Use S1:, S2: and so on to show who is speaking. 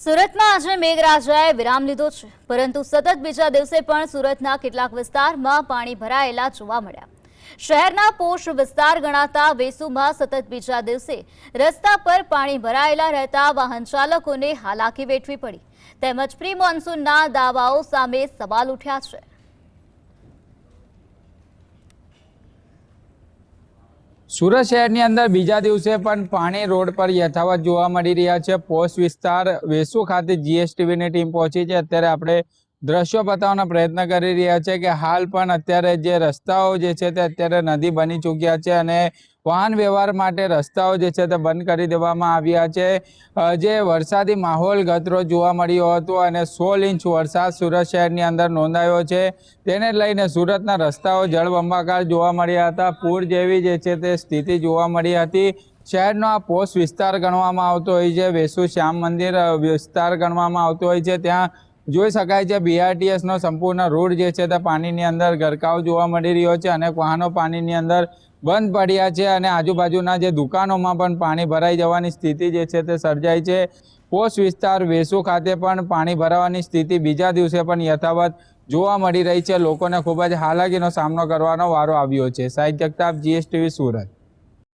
S1: સુરતમાં આજે મેઘરાજાએ વિરામ લીધો છે, પરંતુ સતત બીજા દિવસે પણ સુરતના કેટલાક વિસ્તારમાં પાણી ભરાયેલા જોવા મળ્યા. શહેરના પોશ વિસ્તાર ગણાતા વેસુમાં સતત બીજા દિવસે રસ્તા પર પાણી ભરાયેલા રહેતા વાહન ચાલકોને હાલાકી વેઠવી પડી. તેમજ પ્રી મોન્સૂનના દાવાઓ સામે સવાલ ઉઠ્યા છે.
S2: સુરત શહેરની અંદર બીજા દિવસે પણ પાણી રોડ પર યથાવત જોવા મળી રહ્યા છે. પોસ્ટ વિસ્તાર વેસુ ખાતે જીએસટીવીની ટીમ પહોંચી છે. અત્યારે આપણે દ્રશ્યો બતાવવાનો પ્રયત્ન કરી રહ્યા છે કે હાલ પણ અત્યારે જે રસ્તાઓ જે છે તે અત્યારે નદી બની ચૂક્યા છે અને વાહન વ્યવહાર માટે રસ્તાઓ જે છે તે બંધ કરી દેવામાં આવ્યા છે. જે વરસાદી માહોલ ગતરોજ જોવા મળ્યો હતો અને 16 ઇંચ વરસાદ સુરત શહેરની અંદર નોંધાયો છે. તેને લઈને સુરતના રસ્તાઓ જળબંબાકાર જોવા મળ્યા હતા. પૂર જેવી જે છે તે સ્થિતિ જોવા મળી હતી. શહેરનો આ પોસ્ટ વિસ્તાર ગણવામાં આવતો હોય છે. વેસુ શ્યામ મંદિર વિસ્તાર ગણવામાં આવતો હોય છે. ત્યાં જોઈ શકાય છે બીઆરટીએસનો સંપૂર્ણ રોડ જે છે તે પાણીની અંદર ગરકાવ જોવા મળી રહ્યો છે. અનેક વાહનો પાણીની અંદર બંધ પડ્યા છે અને આજુબાજુના જે દુકાનોમાં પણ પાણી ભરાઈ જવાની સ્થિતિ જે છે તે સર્જાઈ છે. પોસ્ટ વિસ્તાર વેસુ ખાતે પણ પાણી ભરાવાની સ્થિતિ બીજા દિવસે પણ યથાવત જોવા મળી રહી છે. લોકોને ખૂબ જ હાલાકીનો સામનો કરવાનો વારો આવ્યો છે. સાહિદ જગતાપ, જીએસટીવી સુરત.